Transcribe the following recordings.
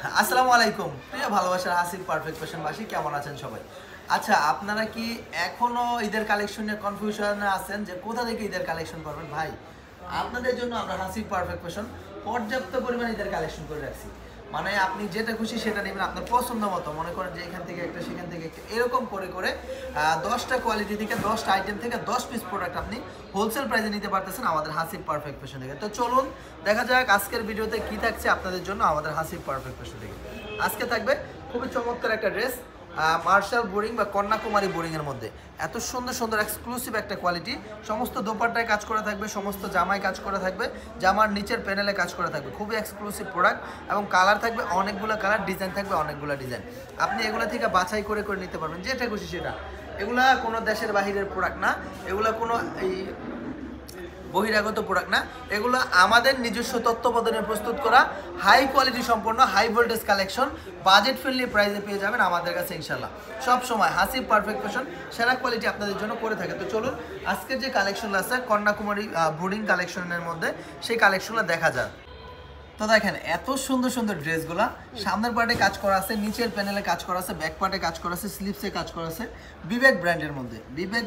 আসসালামু আলাইকুম প্রিয় ভালোবাসার হাসিব পারফেক্ট ফ্যাশনবাসী, কেমন আছেন সবাই? আচ্ছা, আপনারা কি এখনো ঈদের কালেকশন নিয়ে কনফিউশনে আছেন যে কোথা থেকে ঈদের কালেকশন করবেন? ভাই, আপনাদের জন্য আমরা হাসিব পারফেক্ট ফ্যাশন পর্যাপ্ত পরিমাণে ঈদের কালেকশন করে রাখছি। মানে আপনি যেটা খুশি সেটা নেবেন আপনার পছন্দ মতো। মনে করেন যে এখান থেকে একটা, সেখান থেকে একটা, এরকম করে করে 10টা কোয়ালিটি থেকে 10টা আইটেম থেকে 10 পিস প্রোডাক্ট আপনি হোলসেল প্রাইসে নিতে পারতেছেন আমাদের হাসিব পারফেক্ট ফ্যাশন থেকে। তো চলুন দেখা যাক আজকের ভিডিওতে কি থাকছে আপনাদের জন্য আমাদের হাসিব পারফেক্ট ফ্যাশন থেকে। আজকে থাকবে খুবই চমৎকার একটা ড্রেস, মার্শাল বোরিং বা কন্যাকুমারী বোরিং এর মধ্যে এত সুন্দর সুন্দর এক্সক্লুসিভ একটা কোয়ালিটি। সমস্ত দোপাট্টায় কাজ করা থাকবে, সমস্ত জামায় কাজ করা থাকবে, জামার নিচের প্যানেলে কাজ করা থাকবে। খুবই এক্সক্লুসিভ প্রোডাক্ট এবং কালার থাকবে অনেকগুলো কালার, ডিজাইন থাকবে অনেকগুলো ডিজাইন। আপনি এগুলো থেকে বাছাই করে করে নিতে পারবেন যেটা খুশি সেটা। এগুলা কোনো দেশের বাহিরের প্রোডাক্ট না, এগুলা কোনো এই বহিরাগত প্রোডাক্ট না, এগুলো আমাদের নিজস্ব তত্ত্বাবধানে প্রস্তুত করা হাই কোয়ালিটি সম্পন্ন high voltage collection. Budget friendly প্রাইসে পেয়ে যাবেন আমাদের কাছে ইনশাল্লাহ। সব সময় হাসিব পারফেক্ট ফ্যাশন সেরা কোয়ালিটি আপনাদের জন্য করে থাকে। তো চলুন আজকের যে কালেকশন আছে কন্যাকুমারী বোর্ডিং কালেকশনের মধ্যে সেই কালেকশনগুলো দেখা যায়। তো দেখেন এত সুন্দর সুন্দর ড্রেসগুলো, সামনের পার্টে কাজ করা আছে, নিচের প্যানেলে কাজ করা আছে, ব্যাক পার্টে কাজ করা আছে, স্লিপসে কাজ করা আছে। বিবেক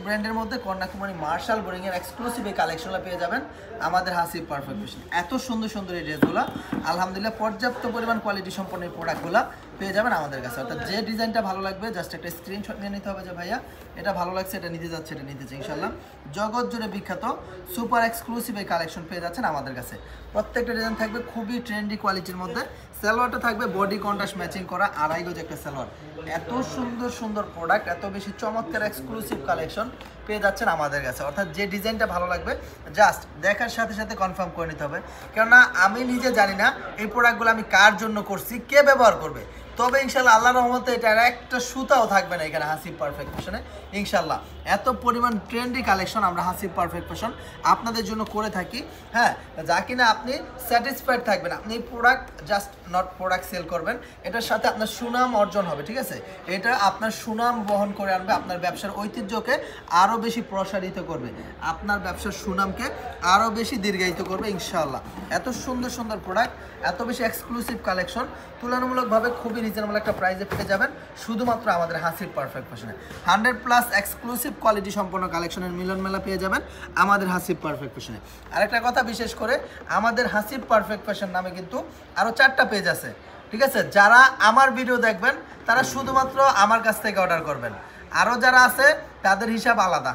ব্র্যান্ডের মধ্যে কন্যাকুমারী মার্শাল বোরিং এর এক্সক্লুসিভ এই কালেকশনগুলো পেয়ে যাবেন আমাদের হাসিব পারফেক্ট ফ্যাশন। এত সুন্দর সুন্দর এই ড্রেসগুলো আলহামদুলিল্লাহ পর্যাপ্ত পরিমাণ কোয়ালিটি সম্পন্ন এই প্রোডাক্টগুলো পেয়ে যাবেন আমাদের কাছে। অর্থাৎ যে ডিজাইনটা ভালো লাগবে জাস্ট একটা স্ক্রিনশট নিয়ে নিতে হবে যে ভাইয়া এটা ভালো লাগছে, এটা নিতে যাচ্ছে, এটা নিতে চাই। ইনশাল্লাহ জগৎ জুড়ে বিখ্যাত সুপার এক্সক্লুসিভ এই কালেকশন পেয়ে যাচ্ছেন আমাদের কাছে। প্রত্যেকটা ডিজাইন থাকবে খুবই ট্রেন্ডি কোয়ালিটির মধ্যে। সালোয়ারটা থাকবে বডি কন্ট্রাস্ট ম্যাচিং করা, আড়াই গজ একটা সালোয়ার। এত সুন্দর সুন্দর প্রোডাক্ট, এত বেশি চমৎকার এক্সক্লুসিভ কালেকশন পেয়ে যাচ্ছেন আমাদের কাছে। অর্থাৎ যে ডিজাইনটা ভালো লাগবে জাস্ট দেখার সাথে সাথে কনফার্ম করে নিতে হবে, কেননা আমি নিজে জানি না এই প্রোডাক্টগুলো আমি কার জন্য করছি, কে ব্যবহার করবে। তবে ইনশাল্লাহ আল্লাহর রহমতে এটার একটা সুতাও থাকবে না এখানে হাসিব পারফেক্ট ফ্যাশনে ইনশাল্লাহ। এত পরিমাণ ট্রেন্ডি কালেকশন আমরা হাসিব পারফেক্ট ফ্যাশন আপনাদের জন্য করে থাকি। হ্যাঁ, যা কিনা আপনি স্যাটিসফাইড থাকবেন। আপনি product just not product sell করবেন, এটার সাথে আপনার সুনাম অর্জন হবে, ঠিক আছে? এটা আপনার সুনাম বহন করে আনবে, আপনার ব্যবসার ঐতিহ্যকে আরও বেশি প্রসারিত করবে, আপনার ব্যবসার সুনামকে আরও বেশি দীর্ঘায়িত করবে ইনশাল্লাহ। এত সুন্দর সুন্দর প্রোডাক্ট, এত বেশি এক্সক্লুসিভ কালেকশন তুলনামূলকভাবে খুবই রিজনেবল একটা প্রাইসে পেয়ে যাবেন শুধুমাত্র আমাদের হাসিব পারফেক্ট ফ্যাশনে। 100+ এক্সক্লুসিভ কোয়ালিটি সম্পন্ন কালেকশনের মিলন মেলা পেয়ে যাবেন আমাদের হাসিব পারফেক্ট ফ্যাশনে। আরেকটা কথা, বিশেষ করে আমাদের হাসিব পারফেক্ট ফ্যাশন নামে কিন্তু আরও 4টা পেজ আছে, ঠিক আছে? যারা আমার ভিডিও দেখবেন তারা শুধুমাত্র আমার কাছ থেকে অর্ডার করবেন। আরও যারা আছে তাদের হিসাব আলাদা।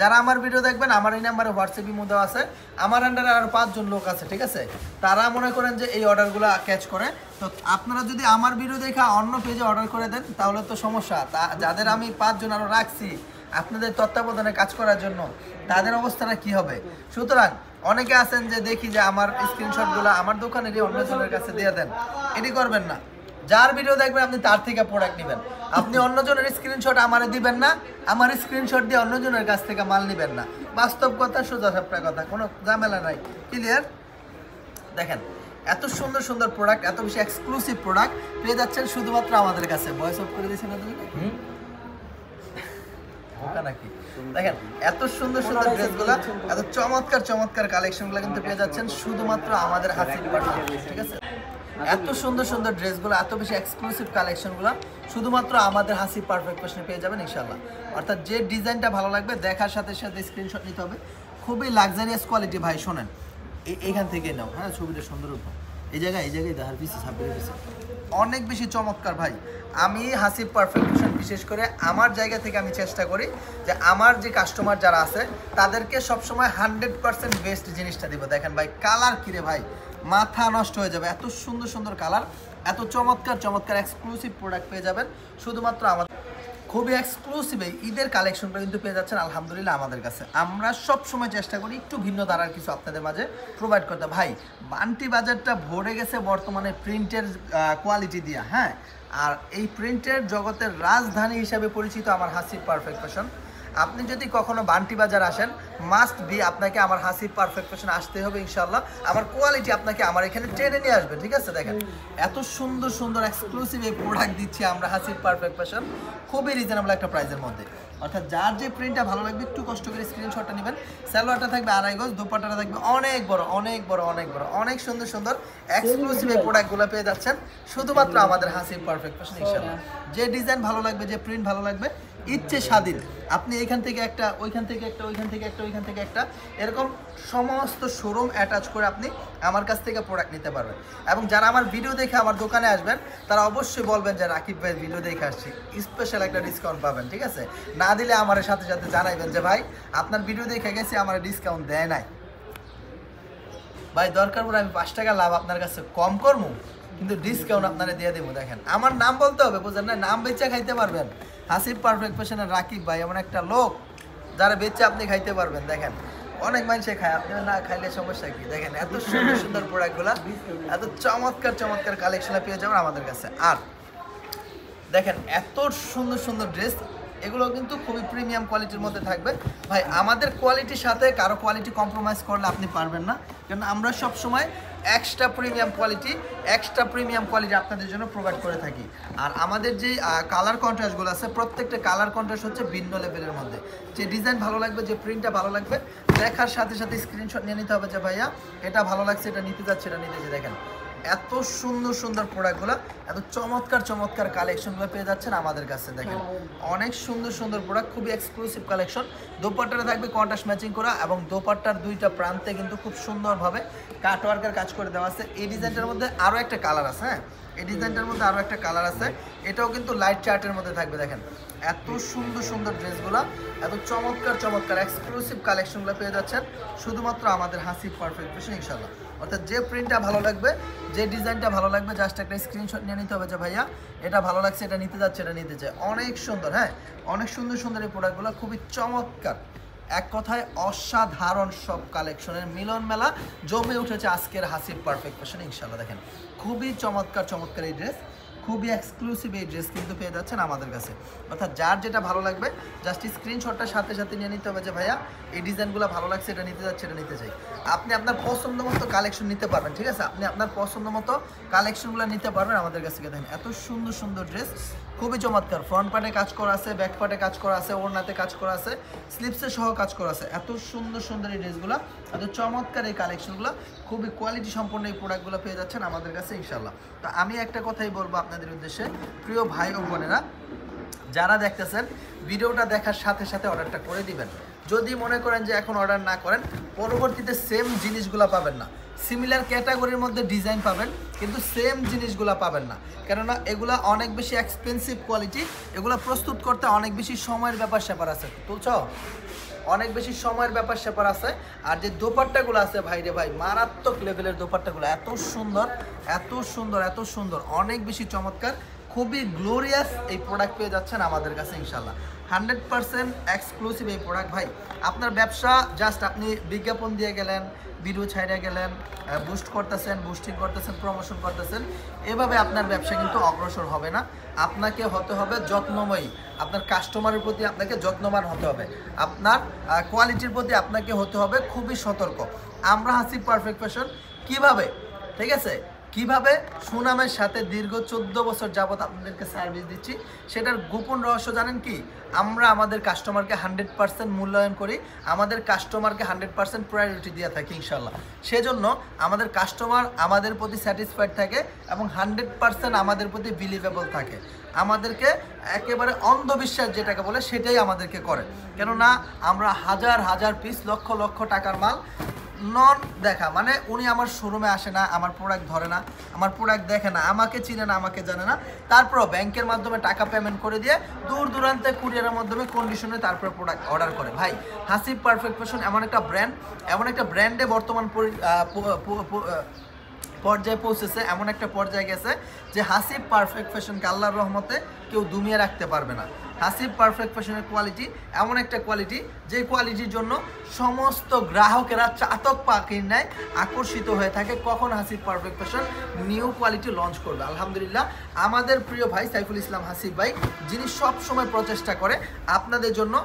যারা আমার ভিডিও দেখবেন আমার এই নাম্বারে হোয়াটসঅ্যাপ ইমো দেওয়া আছে, আমার আন্ডারে আরও 5 জন লোক আছে, ঠিক আছে? তারা মনে করেন যে এই অর্ডারগুলো ক্যাচ করে। তো আপনারা যদি আমার ভিডিও দেখে অন্য পেজে অর্ডার করে দেন তাহলে তো সমস্যা। যাদের আমি 5 জন আরও রাখছি আপনাদের তত্ত্বাবধানে কাজ করার জন্য, তাদের অবস্থাটা কি হবে? সুতরাং অনেকে আছেন যে দেখি যে আমার স্ক্রিনশটগুলো আমার দোকানেরই অন্যজনের কাছে দিয়ে দেন, এটি করবেন না। যার ভিডিও দেখবেন আপনি তার থেকে প্রোডাক্ট নেবেন। আপনি অন্যজনের স্ক্রিনশট আমারে দিবেন না, আমার স্ক্রিনশট দিয়ে অন্যজনের কাছ থেকে মাল নেবেন না। বাস্তব কথা, সোজা সাপটা কথা, কোনো ঝামেলা নাই। ক্লিয়ার? দেখেন এত সুন্দর সুন্দর প্রোডাক্ট, এত বেশি এক্সক্লুসিভ প্রোডাক্ট পেয়ে যাচ্ছেন শুধুমাত্র আমাদের কাছে। ভয়েস অফ করে দিয়েছেন না তুমি? নাকি দেখেন এত সুন্দর সুন্দর ড্রেসগুলো, এত চমৎকার চমৎকার কালেকশনগুলো কিন্তু পেয়ে যাচ্ছেন শুধুমাত্র আমাদের হাসিব পারফেক্ট, ঠিক আছে? এত সুন্দর সুন্দর ড্রেসগুলো, এত বেশি এক্সক্লুসিভ কালেকশনগুলো শুধুমাত্র আমাদের হাসিব পারফেক্ট ফ্যাশনে পেয়ে যাবেন ইনশাল্লাহ। অর্থাৎ যে ডিজাইনটা ভালো লাগবে দেখার সাথে সাথে স্ক্রিনশট নিতে হবে। খুবই লাক্সারিয়াস কোয়ালিটি ভাই, শোনেন এইখান থেকে নাও। হ্যাঁ, ছবিটা সুন্দর উঠো। এই জায়গায় দেখার পিছিয়ে ছাপের পিছিয়ে অনেক বেশি চমৎকার ভাই। আমি হাসিব পারফেক্ট ফ্যাশন বিশেষ করে আমার জায়গা থেকে আমি চেষ্টা করি যে আমার যে কাস্টমার যারা আছে তাদেরকে সবসময় 100% বেস্ট জিনিসটা দিব। দেখেন ভাই কালার কিরে ভাই, মাথা নষ্ট হয়ে যাবে। এত সুন্দর সুন্দর কালার, এত চমৎকার চমৎকার এক্সক্লুসিভ প্রোডাক্ট পেয়ে যাবেন শুধুমাত্র আমাদের। খুবই এক্সক্লুসিভ এই ঈদের কালেকশনটা কিন্তু পেয়ে যাচ্ছেন আলহামদুলিল্লাহ আমাদের কাছে। আমরা সব সময় চেষ্টা করি একটু ভিন্ন ধারার কিছু আপনাদের মাঝে প্রোভাইড করতে। ভাই বান্টি বাজারটা ভরে গেছে বর্তমানে প্রিন্টের কোয়ালিটি দিয়া। হ্যাঁ, আর এই প্রিন্টের জগতের রাজধানী হিসাবে পরিচিত আমার হাসিব পারফেক্ট ফ্যাশন। আপনি যদি কখনো বান্টি বাজার আসেন মাস্ট বি আপনাকে আমার হাসিব পারফেক্ট ফ্যাশন আসতে হবে ইনশাল্লাহ। আমার কোয়ালিটি আপনাকে আমার এখানে ট্রেনে নিয়ে আসবে, ঠিক আছে? দেখেন এত সুন্দর সুন্দর এক্সক্লুসিভ এই প্রোডাক্ট দিচ্ছি আমরা হাসিব পারফেক্ট ফ্যাশন খুবই রিজনেবল একটা প্রাইসের মধ্যে। অর্থাৎ যার যে প্রিন্টটা ভালো লাগবে একটু কষ্ট করে স্ক্রিনশটটা নেবেন। সালোয়ারটা থাকবে 2.5 গজ, দোপাট্টাটা থাকবে অনেক বড় অনেক বড় অনেক বড়, অনেক সুন্দর সুন্দর এক্সক্লুসিভ এই প্রোডাক্টগুলো পেয়ে যাচ্ছেন শুধুমাত্র আমাদের হাসিব পারফেক্ট ফ্যাশন ইনশাআল্লাহ। যে ডিজাইন ভালো লাগবে, যে প্রিন্ট ভালো লাগবে, ইচ্ছে স্বাধীন, আপনি এখান থেকে একটা, ওইখান থেকে একটা, ওইখান থেকে একটা, ওইখান থেকে একটা, এরকম সমস্ত শোরুম অ্যাটাচ করে আপনি আমার কাছ থেকে প্রোডাক্ট নিতে পারবেন। এবং যারা আমার ভিডিও দেখে আমার দোকানে আসবেন তারা অবশ্যই বলবেন যে রাকিব ভাই ভিডিও দেখে আসছি, স্পেশাল একটা ডিসকাউন্ট পাবেন, ঠিক আছে? না দিলে আমার সাথে সাথে জানাইবেন যে ভাই আপনার ভিডিও দেখে গেছি, আমার ডিসকাউন্ট দেয় নাই। ভাই দরকার পড়ে আমি 5 টাকা লাভ আপনার কাছে কম করবো, কিন্তু ডিসকাউন্ট আপনারা দিয়ে দেবো। দেখেন আমার নাম বলতে হবে, বুঝলেন না? নাম বেচা খাইতে পারবেন। হাসিব পারফেক্ট ফ্যাশনের রাকিব ভাই এমন একটা লোক যারা বেচে আপনি খাইতে পারবেন। দেখেন অনেক মানুষে খায়, আপনি না খাইলে সমস্যা কি? দেখেন এত সুন্দর সুন্দর প্রোডাক্টগুলো, এত চমৎকার চমৎকার কালেকশন পেয়ে যাবেন আমাদের কাছে। আর দেখেন এত সুন্দর সুন্দর ড্রেস, এগুলো কিন্তু খুবই প্রিমিয়াম কোয়ালিটির মধ্যে থাকবে। ভাই আমাদের কোয়ালিটির সাথে কারো কোয়ালিটি কম্প্রোমাইজ করলে আপনি পারবেন না, কারণ আমরা সব সময় এক্সট্রা প্রিমিয়াম কোয়ালিটি আপনাদের জন্য প্রোভাইড করে থাকি। আর আমাদের যে কালার কন্ট্রাস্টগুলো আছে, প্রত্যেকটা কালার কন্ট্রাস্ট হচ্ছে ভিন্ন লেভেলের মধ্যে। যে ডিজাইন ভালো লাগবে, যে প্রিন্টটা ভালো লাগবে, দেখার সাথে সাথে স্ক্রিনশট নিয়ে নিতে হবে যে ভাইয়া এটা ভালো লাগছে, এটা নিতে যাচ্ছে, এটা নিতে যাচ্ছে। দেখেন এত সুন্দর সুন্দর প্রোডাক্টগুলো, এত চমৎকার চমৎকার কালেকশনগুলো পেয়ে যাচ্ছেন আমাদের কাছে। দেখেন অনেক সুন্দর সুন্দর প্রোডাক্ট, খুবই এক্সক্লুসিভ কালেকশন। দোপাট্টাটা থাকবে কন্ট্রাস্ট ম্যাচিং করা, এবং দোপাট্টার দুইটা প্রান্তে কিন্তু খুব সুন্দরভাবে কাটওয়ার্কের কাজ করে দেওয়া আছে। এই ডিজাইনটার মধ্যে আরও একটা কালার আছে, হ্যাঁ এই ডিজাইনটার মধ্যে আরও একটা কালার আছে, এটাও কিন্তু লাইট চার্টের মধ্যে থাকবে। দেখেন এত সুন্দর সুন্দর ড্রেসগুলো, এত চমৎকার চমৎকার এক্সক্লুসিভ কালেকশনগুলো পেয়ে যাচ্ছেন শুধুমাত্র আমাদের হাসিব পারফেক্ট ফ্যাশন ইনশাআল্লাহ। অর্থাৎ যে প্রিন্টটা ভালো লাগবে, যে ডিজাইনটা ভালো লাগবে, জাস্ট একটা স্ক্রিনশট নিয়ে নিতে হবে যে ভাইয়া এটা ভালো লাগছে, এটা নিতে যাচ্ছে, এটা নিতে চাই। অনেক সুন্দর, হ্যাঁ অনেক সুন্দর সুন্দর এই প্রোডাক্টগুলো, খুবই চমৎকার, এক কথায় অসাধারণ সব কালেকশনের মিলন মেলা জমে উঠেছে আজকের হাসিব পারফেক্ট ফ্যাশন ইনশাআল্লাহ। দেখেন খুবই চমৎকার চমৎকার এই ড্রেস, খুবই এক্সক্লুসিভ এই ড্রেস কিন্তু পেয়ে যাচ্ছেন আমাদের কাছে। অর্থাৎ যার যেটা ভালো লাগবে জাস্ট স্ক্রিনশটটার সাথে সাথে নিয়ে নিতে হবে যে ভাইয়া এই ডিজাইনগুলো ভালো লাগছে, এটা নিতে যাচ্ছে, এটা নিতে চাই। আপনি আপনার পছন্দ মতো কালেকশন নিতে পারবেন, ঠিক আছে? আপনি আপনার পছন্দ মতো কালেকশনগুলো নিতে পারবেন আমাদের কাছ থেকে। দেখেন এত সুন্দর সুন্দর ড্রেস, খুবই চমৎকার, ফ্রন্ট পার্টে কাজ করা আছে, ব্যাক পার্টে কাজ করা আছে, ওড়নাতে কাজ করা আছে, স্লিপসে সহ কাজ করা আছে। এত সুন্দর সুন্দর এই ড্রেসগুলো, এত চমৎকার এই কালেকশনগুলো, খুবই কোয়ালিটি সম্পন্ন এই প্রোডাক্টগুলো পেয়ে যাচ্ছেন আমাদের কাছে ইনশাআল্লাহ। তো আমি একটা কথাই বলবো আপনাদের উদ্দেশ্যে, প্রিয় ভাই ও বোনেরা যারা দেখতেছেন, ভিডিওটা দেখার সাথে সাথে অর্ডারটা করে দিবেন। যদি মনে করেন যে এখন অর্ডার না করেন, পরবর্তীতে সেম জিনিসগুলো পাবেন না। সিমিলার ক্যাটাগরির মধ্যে ডিজাইন পাবেন, কিন্তু সেম জিনিসগুলো পাবেন না, কেননা এগুলা অনেক বেশি এক্সপেন্সিভ কোয়ালিটি, এগুলো প্রস্তুত করতে অনেক বেশি সময়ের ব্যাপার স্যাপার আছে, তুলছ অনেক বেশি সময়ের ব্যাপার স্যাপার আছে। আর যে দোপাট্টাগুলো আছে ভাই রে ভাই, মারাত্মক লেভেলের দোপাট্টাগুলো, এত সুন্দর এত সুন্দর এত সুন্দর, অনেক বেশি চমৎকার, খুবই গ্লোরিয়াস এই প্রোডাক্ট পেয়ে যাচ্ছেন আমাদের কাছে ইনশাল্লাহ। 100% এক্সক্লুসিভ এই প্রোডাক্ট। ভাই আপনার ব্যবসা জাস্ট আপনি বিজ্ঞাপন দিয়ে গেলেন, ভিডিও ছাইড়ে গেলেন, বুস্ট করতেছেন, বুস্টিং করতেছেন, প্রমোশন করতেছেন, এভাবে আপনার ব্যবসা কিন্তু অগ্রসর হবে না। আপনাকে হতে হবে যত্নময়ী, আপনার কাস্টমারের প্রতি আপনাকে যত্নবান হতে হবে, আপনার কোয়ালিটির প্রতি আপনাকে হতে হবে খুবই সতর্ক। আমরা হাসিব পারফেক্ট ফ্যাশন কীভাবে, ঠিক আছে, কিভাবে সুনামের সাথে দীর্ঘ 14 বছর যাবত আপনাদেরকে সার্ভিস দিচ্ছি, সেটার গোপন রহস্য জানেন কি? আমরা আমাদের কাস্টমারকে 100% মূল্যায়ন করি, আমাদের কাস্টমারকে 100% প্রায়োরিটি দিয়ে থাকি ইনশাল্লাহ। সেজন্য আমাদের কাস্টমার আমাদের প্রতি স্যাটিসফাইড থাকে এবং 100% আমাদের প্রতি বিলিভেবল থাকে। আমাদেরকে একেবারে অন্ধবিশ্বাস যেটাকে বলে সেটাই আমাদেরকে করে, কেননা আমরা হাজার হাজার পিস, লক্ষ লক্ষ টাকার মাল নন দেখা, মানে উনি আমার শোরুমে আসে না, আমার প্রোডাক্ট ধরে না, আমার প্রোডাক্ট দেখে না, আমাকে চিনে না, আমাকে জানে না, তারপরও ব্যাংকের মাধ্যমে টাকা পেমেন্ট করে দিয়ে দূর দূরান্তে কুরিয়ারের মাধ্যমে কন্ডিশনে তারপরে প্রোডাক্ট অর্ডার করে। ভাই হাসিব পারফেক্ট ফ্যাশন এমন একটা ব্র্যান্ড, এমন একটা ব্র্যান্ডে বর্তমান পর্যায়ে পৌঁছেছে, এমন একটা পর্যায়ে গেছে যে হাসিব পারফেক্ট ফ্যাশনকে আল্লাহর রহমতে কেউ দমিয়ে রাখতে পারবে না। হাসিব পারফেক্ট ফ্যাশনের কোয়ালিটি এমন একটা কোয়ালিটি, যে কোয়ালিটির জন্য সমস্ত গ্রাহকেরা চাতক পাখির ন্যায় আকর্ষিত হয়ে থাকে কখন Hasib perfect fashion new quality launch করবে। আলহামদুলিল্লাহ আমাদের প্রিয় ভাই সাইফুল ইসলাম হাসিব ভাই, যিনি সব সময় প্রচেষ্টা করে আপনাদের জন্য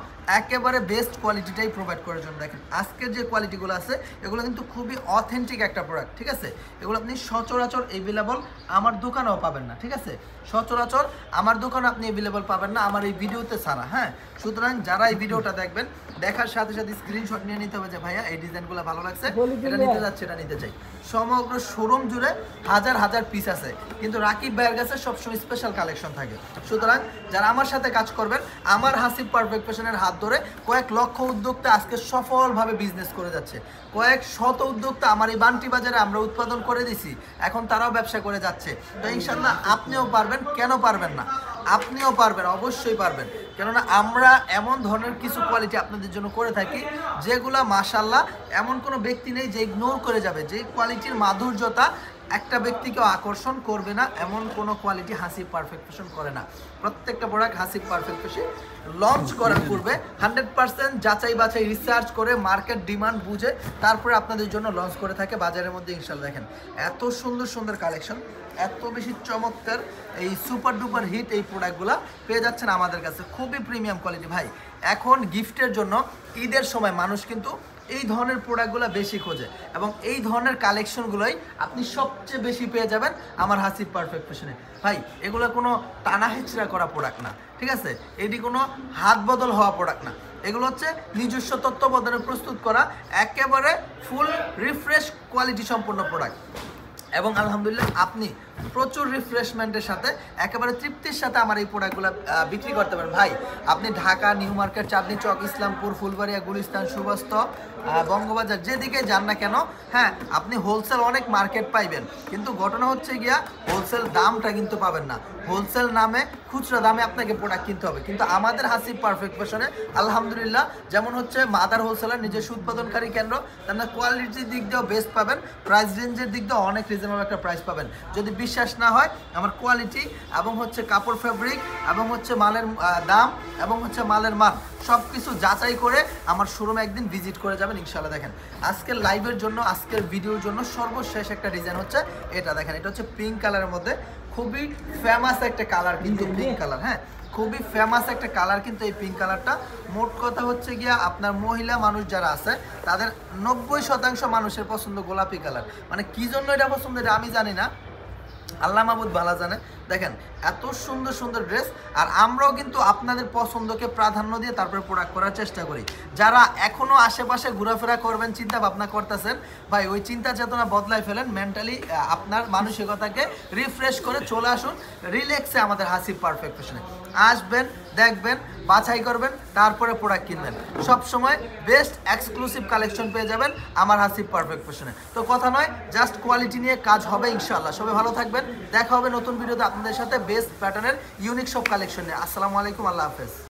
একেবারে বেস্ট কোয়ালিটিটাই প্রোভাইড করার জন্য। দেখেন আজকের যে কোয়ালিটিগুলো আছে এগুলো কিন্তু খুবই অথেন্টিক একটা প্রোডাক্ট, ঠিক আছে? এগুলো আপনি সচরাচর এভেলেবল আমার দোকানেও পাবেন না, ঠিক আছে? সচরাচর আমার দোকানে কখনো আপনি অ্যাভেলেবল পাবেন না আমার এই ভিডিওতে ছাড়া। হ্যাঁ, সুতরাং যারা এই ভিডিওটা দেখবেন দেখার সাথে সাথে স্ক্রিনশট নিয়ে নিতে হবে যে ভাইয়া এই ডিজাইনগুলো ভালো লাগছে, এটা নিতে যাচ্ছে, এটা নিতে চাই। সমগ্র শোরুম জুড়ে হাজার হাজার পিস আছে, কিন্তু রাকিব ভাইয়ের কাছে সবসময় স্পেশাল কালেকশন থাকে। সুতরাং যারা আমার সাথে কাজ করবেন, আমার হাসিব পারফেক্ট ফ্যাশনের হাত ধরে কয়েক লক্ষ উদ্যোক্তা আজকে সফলভাবে বিজনেস করে যাচ্ছে। কয়েক শত উদ্যোক্তা আমার এই বান্টি বাজারে আমরা উৎপাদন করে দিছি, এখন তারাও ব্যবসা করে যাচ্ছে। তো ইনশাল্লাহ আপনিও পারবেন, কেন পারবেন না? আপনিও পারবেন, অবশ্যই পারবেন। কেননা আমরা এমন ধরনের কিছু কোয়ালিটি আপনাদের জন্য করে থাকি যেগুলা মাশাআল্লাহ এমন কোনো ব্যক্তি নেই যে ইগনোর করে যাবে। যে কোয়ালিটির মাধুর্যতা একটা ব্যক্তিকেও আকর্ষণ করবে না, এমন কোনো কোয়ালিটি হাসিব পারফেক্ট ফ্যাশন করে না। প্রত্যেকটা product Hasib perfect fashion launch করার পূর্বে 100% যাচাই বাছাই রিসার্চ করে মার্কেট ডিমান্ড বুঝে তারপরে আপনাদের জন্য লঞ্চ করে থাকে বাজারের মধ্যে। ইনশাল্লাহ দেখেন এত সুন্দর সুন্দর কালেকশন, এত বেশি চমৎকার এই সুপার ডুপার হিট এই প্রোডাক্টগুলো পেয়ে যাচ্ছেন আমাদের কাছে, খুবই প্রিমিয়াম কোয়ালিটি। ভাই এখন গিফটের জন্য ঈদের সময় মানুষ কিন্তু এই ধরনের প্রোডাক্টগুলো বেশি খোঁজে, এবং এই ধরনের কালেকশনগুলোই আপনি সবচেয়ে বেশি পেয়ে যাবেন আমার হাসিব পারফেক্ট ফ্যাশনে। ভাই এগুলো কোনো টানা হেঁচড়া করা প্রোডাক্ট না, ঠিক আছে? এটি কোনো হাত বদল হওয়া প্রোডাক্ট না, এগুলো হচ্ছে নিজস্ব তত্ত্বাবধানে প্রস্তুত করা একেবারে ফুল রিফ্রেশ কোয়ালিটি সম্পন্ন প্রোডাক্ট। এবং আলহামদুলিল্লাহ আপনি প্রচুর রিফ্রেশমেন্টের সাথে একেবারে তৃপ্তির সাথে আমার এই প্রোডাক্টগুলো বিক্রি করতে পারেন। ভাই আপনি ঢাকা, নিউ মার্কেট, চাঁদনী চক, ইসলামপুর, ফুলবাড়িয়া, গুলিস্তান, সুবাস্ত, বঙ্গবাজার যেদিকে যান না কেন, হ্যাঁ আপনি হোলসেল অনেক মার্কেট পাইবেন, কিন্তু ঘটনা হচ্ছে গিয়া হোলসেল দামটা কিন্তু পাবেন না। হোলসেল নামে খুচরা দামে আপনাকে প্রোডাক্ট কিনতে হবে, কিন্তু আমাদের হাসিব পারফেক্ট ফ্যাশনে আলহামদুলিল্লাহ যেমন হচ্ছে মাদার হোলসেলার, নিজস্ব উৎপাদনকারী কেন্দ্র, তেমন কোয়ালিটির দিক দিয়েও বেস্ট পাবেন, প্রাইস রেঞ্জের দিক দিয়েও অনেক রিজনেবল একটা প্রাইস পাবেন। যদি বিশ্বাস না হয় আমার কোয়ালিটি এবং হচ্ছে কাপড় ফেব্রিক এবং হচ্ছে মালের দাম এবং হচ্ছে মালের মান সব কিছু যাচাই করে আমার শোরুমে একদিন ভিজিট করে যাবেন ইনশাল্লাহ। দেখেন আজকের লাইভের জন্য, আজকের ভিডিওর জন্য সর্বশেষ একটা ডিজাইন হচ্ছে এটা। দেখেন এটা হচ্ছে পিঙ্ক কালারের মধ্যে, খুবই ফেমাস একটা কালার কিন্তু পিঙ্ক কালার। হ্যাঁ, খুবই ফেমাস একটা কালার কিন্তু এই পিঙ্ক কালারটা। মোট কথা হচ্ছে গিয়া আপনার মহিলা মানুষ যারা আছে তাদের 90% মানুষের পছন্দ গোলাপি কালার। মানে কি জন্য এটা পছন্দ এটা আমি জানি না, আল্লাহ মাহমুদ ভালো জানে। দেখেন এত সুন্দর সুন্দর ড্রেস, আর আমরাও কিন্তু আপনাদের পছন্দকে প্রাধান্য দিয়ে তারপরে প্রোডাক্ট করার চেষ্টা করি। যারা এখনও আশেপাশে ঘোরাফেরা করবেন চিন্তা ভাবনা করতেছেন, ভাই ওই চিন্তা চেতনা বদলায় ফেলেন, মেন্টালি আপনার মানসিকতাকে রিফ্রেশ করে চলে আসুন রিল্যাক্সে আমাদের হাসিব পারফেক্ট ফ্যাশনে। আসবেন, দেখবেন, বাছাই করবেন, তারপরে প্রোডাক্ট কিনবেন। সবসময় বেস্ট এক্সক্লুসিভ কালেকশন পেয়ে যাবেন আমার হাসিব পারফেক্ট ফ্যাশনে। তো কথা নয়, জাস্ট কোয়ালিটি নিয়ে কাজ হবে ইনশাআল্লাহ। সবাই ভালো থাকবেন, দেখা হবে নতুন ভিডিওতে আপনাদের সাথে বেস্ট প্যাটার্নের ইউনিক সব কালেকশন নিয়ে। আসসালামু আলাইকুম, আল্লাহ হাফেজ।